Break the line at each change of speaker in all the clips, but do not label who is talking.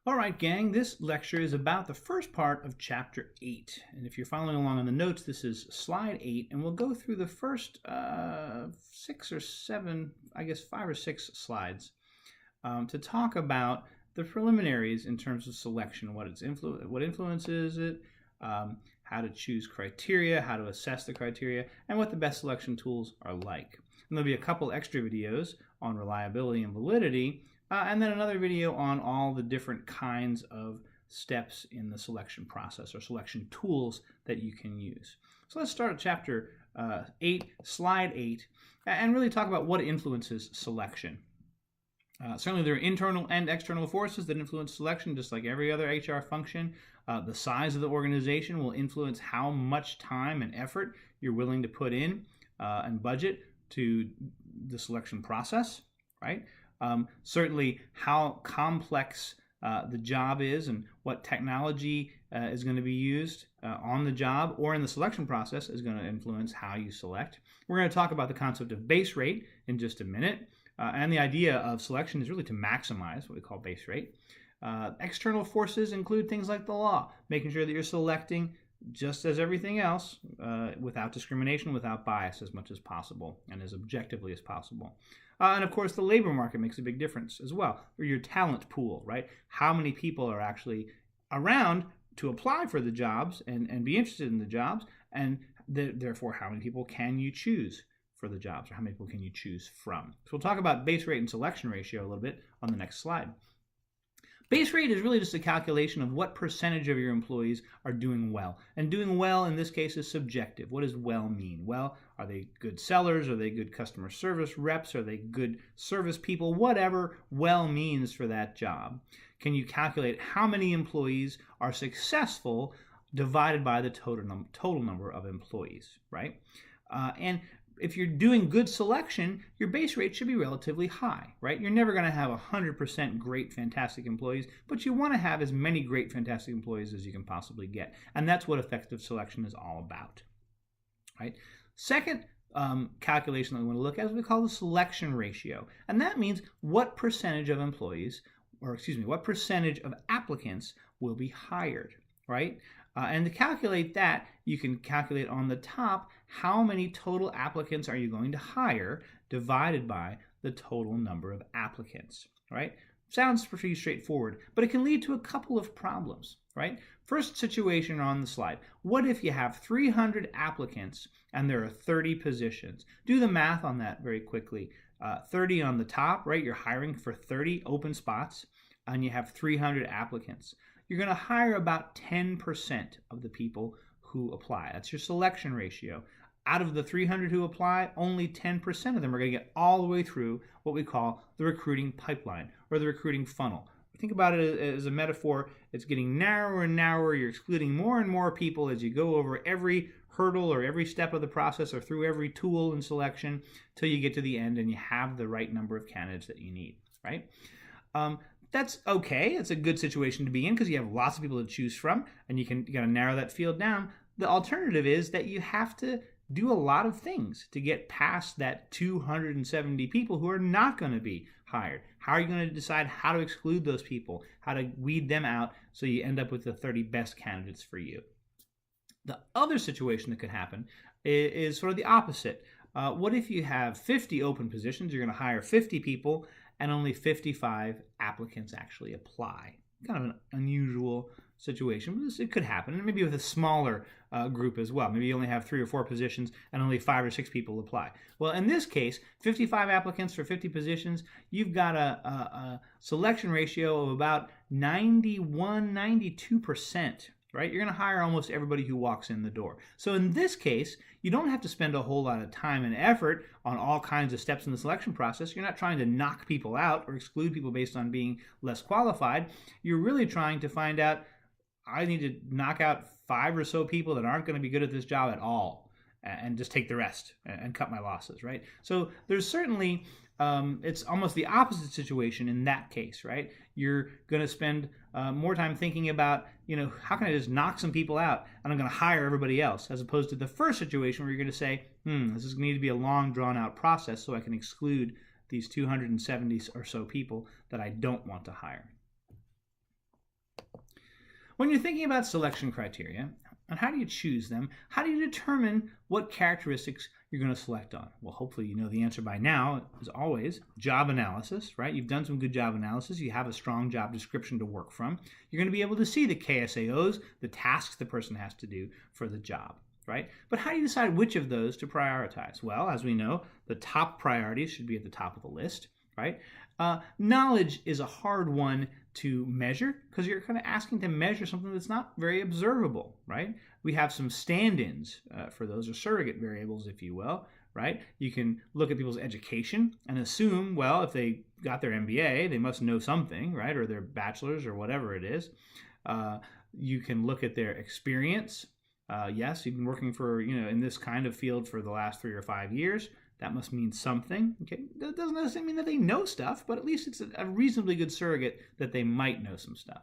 All right, gang, this lecture is about the first part of Chapter 8. And if you're following along on the notes, this is Slide 8, and we'll go through the first 6 or 7, I guess 5 or 6 slides to talk about the preliminaries in terms of selection, what influences it, how to choose criteria, how to assess the criteria, and what the best selection tools are like. And there'll be a couple extra videos on reliability and validity, and then another video on all the different kinds of steps in the selection process or selection tools that you can use. So let's start at Chapter 8, Slide 8, and really talk about what influences selection. Certainly there are internal and external forces that influence selection, just like every other HR function. The size of the organization will influence how much time and effort you're willing to put in and budget to the selection process, right? Certainly how complex the job is and what technology is going to be used on the job or in the selection process is going to influence how you select. We're going to talk about the concept of base rate in just a minute. And the idea of selection is really to maximize what we call base rate. External forces include things like the law, making sure that you're selecting just as everything else without discrimination, without bias as much as possible and as objectively as possible. And of course, the labor market makes a big difference as well, or your talent pool, right? How many people are actually around to apply for the jobs and be interested in the jobs, and therefore, how many people can you choose for the jobs, or how many people can you choose from? So we'll talk about base rate and selection ratio a little bit on the next slide. Base rate is really just a calculation of what percentage of your employees are doing well. And doing well in this case is subjective. What does well mean? Well, are they good sellers? Are they good customer service reps? Are they good service people? Whatever well means for that job. Can you calculate how many employees are successful divided by the total number of employees, right? And if you're doing good selection, your base rate should be relatively high, right? You're never going to have 100% great, fantastic employees, but you want to have as many great, fantastic employees as you can possibly get. And that's what effective selection is all about, right? Second calculation that we want to look at is what we call the selection ratio. And that means what percentage of employees, what percentage of applicants will be hired, right? And to calculate that, you can calculate on the top how many total applicants are you going to hire divided by the total number of applicants, right? Sounds pretty straightforward, but it can lead to a couple of problems, right? First situation on the slide. What if you have 300 applicants and there are 30 positions? Do the math on that very quickly. 30 on the top, right? You're hiring for 30 open spots and you have 300 applicants. You're going to hire about 10% of the people who apply. That's your selection ratio. Out of the 300 who apply, only 10% of them are going to get all the way through what we call the recruiting pipeline or the recruiting funnel. Think about it as a metaphor. It's getting narrower and narrower. You're excluding more and more people as you go over every hurdle or every step of the process or through every tool and selection till you get to the end and you have the right number of candidates that you need, right? That's okay. It's a good situation to be in because you have lots of people to choose from and you got to narrow that field down. The alternative is that you have to do a lot of things to get past that 270 people who are not going to be hired. How are you going to decide how to exclude those people, how to weed them out so you end up with the 30 best candidates for you? The other situation that could happen is sort of the opposite. What if you have 50 open positions, you're going to hire 50 people, and only 55 applicants actually apply? Kind of an unusual situation, but it could happen. And maybe with a smaller group as well. Maybe you only have 3 or 4 positions and only 5 or 6 people apply. Well, in this case, 55 applicants for 50 positions, you've got a selection ratio of about 91, 92%. Right? You're going to hire almost everybody who walks in the door. So in this case, you don't have to spend a whole lot of time and effort on all kinds of steps in the selection process. You're not trying to knock people out or exclude people based on being less qualified. You're really trying to find out, I need to knock out 5 or so people that aren't going to be good at this job at all and just take the rest and cut my losses, right? So there's certainly, it's almost the opposite situation in that case, right? You're going to spend more time thinking about, how can I just knock some people out and I'm going to hire everybody else, as opposed to the first situation where you're going to say, this is going to need to be a long drawn out process so I can exclude these 270 or so people that I don't want to hire. When you're thinking about selection criteria, and how do you choose them? How do you determine what characteristics you're going to select on? Well, hopefully you know the answer by now. As always, job analysis, right? You've done some good job analysis. You have a strong job description to work from. You're going to be able to see the KSAOs, the tasks the person has to do for the job, right? But how do you decide which of those to prioritize? Well, as we know, the top priorities should be at the top of the list, right? Knowledge is a hard one to measure because you're kind of asking to measure something that's not very observable, right? We have some stand-ins for those, or surrogate variables, if you will, right? You can look at people's education and assume, well, if they got their MBA, they must know something, right? Or their bachelor's or whatever it is. You can look at their experience. Yes, you've been working for, in this kind of field for the last 3 or 5 years. That must mean something. Okay, that doesn't necessarily mean that they know stuff, but at least it's a reasonably good surrogate that they might know some stuff.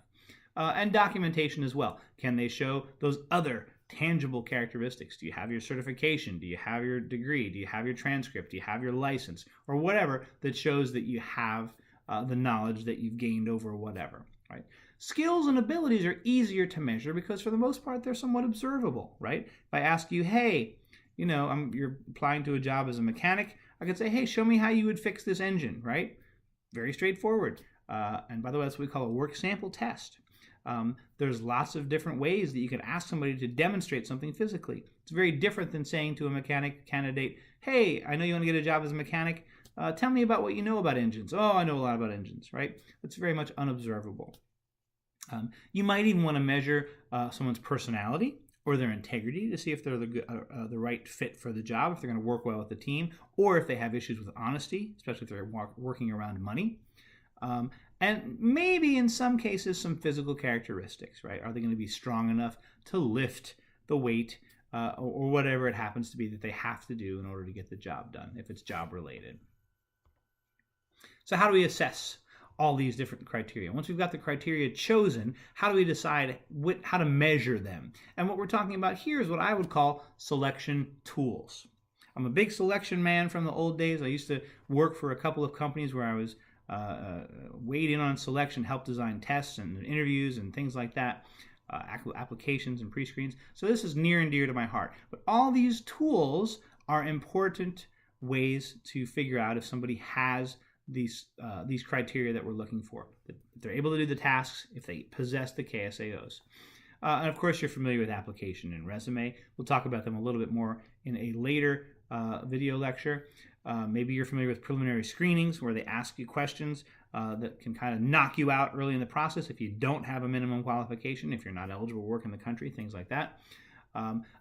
And documentation as well. Can they show those other tangible characteristics? Do you have your certification? Do you have your degree? Do you have your transcript? Do you have your license? Or whatever that shows that you have the knowledge that you've gained over whatever, right? Skills and abilities are easier to measure because for the most part they're somewhat observable, right? If I ask you, hey, you're applying to a job as a mechanic, I could say, hey, show me how you would fix this engine, right? Very straightforward. And by the way, that's what we call a work sample test. There's lots of different ways that you can ask somebody to demonstrate something physically. It's very different than saying to a mechanic candidate, hey, I know you want to get a job as a mechanic. Tell me about what you know about engines. Oh, I know a lot about engines, right? It's very much unobservable. You might even want to measure someone's personality or their integrity to see if they're the right fit for the job, if they're going to work well with the team, or if they have issues with honesty, especially if they're working around money. And maybe in some cases some physical characteristics, right? Are they going to be strong enough to lift the weight or whatever it happens to be that they have to do in order to get the job done, if it's job related. So how do we assess all these different criteria? Once we've got the criteria chosen, how do we decide how to measure them? And what we're talking about here is what I would call selection tools. I'm a big selection man from the old days. I used to work for a couple of companies where I was weighed in on selection, helped design tests and interviews and things like that, applications and pre-screens. So this is near and dear to my heart. But all these tools are important ways to figure out if somebody has these criteria that we're looking for. If they're able to do the tasks, if they possess the KSAOs. And of course, you're familiar with application and resume. We'll talk about them a little bit more in a later video lecture. Maybe you're familiar with preliminary screenings where they ask you questions that can kind of knock you out early in the process if you don't have a minimum qualification, if you're not eligible to work in the country, things like that.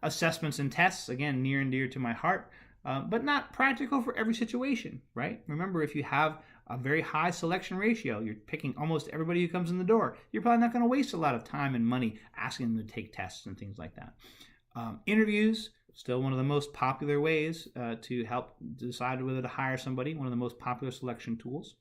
Assessments and tests, again, near and dear to my heart. But not practical for every situation, right? Remember, if you have a very high selection ratio, you're picking almost everybody who comes in the door, you're probably not going to waste a lot of time and money asking them to take tests and things like that. Interviews, still one of the most popular ways to help decide whether to hire somebody, one of the most popular selection tools.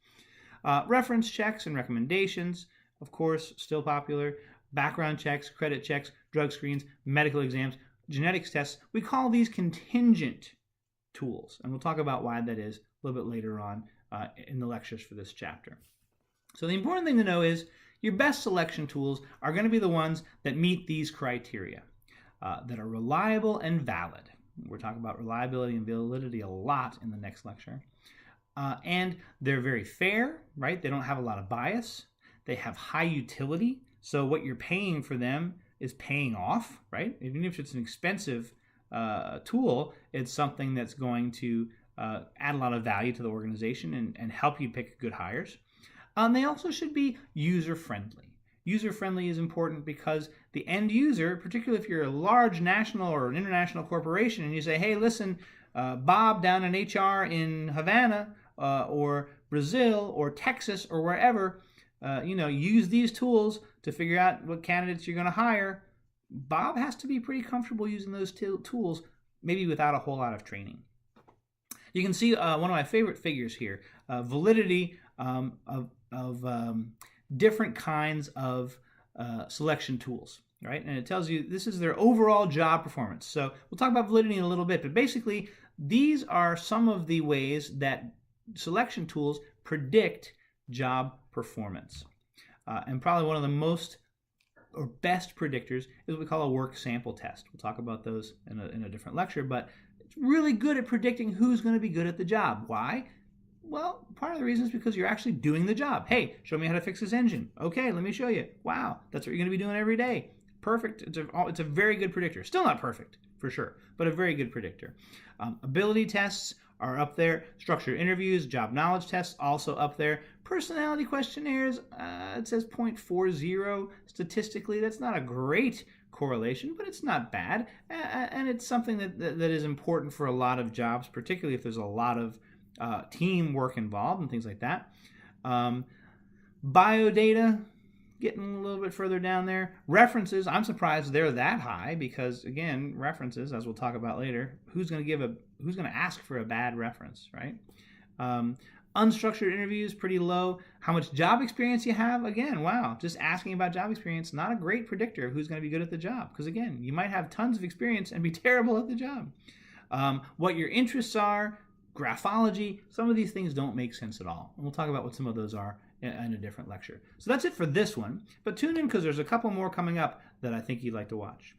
Reference checks and recommendations, of course, still popular. Background checks, credit checks, drug screens, medical exams, genetics tests. We call these contingent tools, and we'll talk about why that is a little bit later on in the lectures for this chapter. So the important thing to know is your best selection tools are going to be the ones that meet these criteria, that are reliable and valid. We're talking about reliability and validity a lot in the next lecture. And they're very fair, right? They don't have a lot of bias. They have high utility, so what you're paying for them is paying off, right? Even if it's an expensive tool, it's something that's going to add a lot of value to the organization and help you pick good hires. They also should be user-friendly. User-friendly is important because the end user, particularly if you're a large national or an international corporation and you say, hey, listen, Bob down in HR in Havana or Brazil or Texas or wherever, use these tools to figure out what candidates you're going to hire. Bob has to be pretty comfortable using those tools, maybe without a whole lot of training. You can see one of my favorite figures here, validity of different kinds of selection tools, right? And it tells you this is their overall job performance. So we'll talk about validity in a little bit, but basically these are some of the ways that selection tools predict job performance. And probably one of the most or best predictors is what we call a work sample test. We'll talk about those in a different lecture, but it's really good at predicting who's going to be good at the job. Why? Well, part of the reason is because you're actually doing the job. Hey, show me how to fix this engine. Okay, let me show you. Wow, that's what you're going to be doing every day. Perfect. It's a very good predictor. Still not perfect, for sure, but a very good predictor. Ability tests are up there. Structured interviews, job knowledge tests also up there. Personality questionnaires, it says 0.40. Statistically, that's not a great correlation, but it's not bad. And it's something that is important for a lot of jobs, particularly if there's a lot of teamwork involved and things like that. Biodata, getting a little bit further down there. References, I'm surprised they're that high because, again, references, as we'll talk about later, who's going to ask for a bad reference, right? Unstructured interviews, pretty low. How much job experience you have, again, wow, just asking about job experience, not a great predictor of who's going to be good at the job because, again, you might have tons of experience and be terrible at the job. What your interests are, graphology, some of these things don't make sense at all. And we'll talk about what some of those are in a different lecture. So that's it for this one, but tune in because there's a couple more coming up that I think you'd like to watch.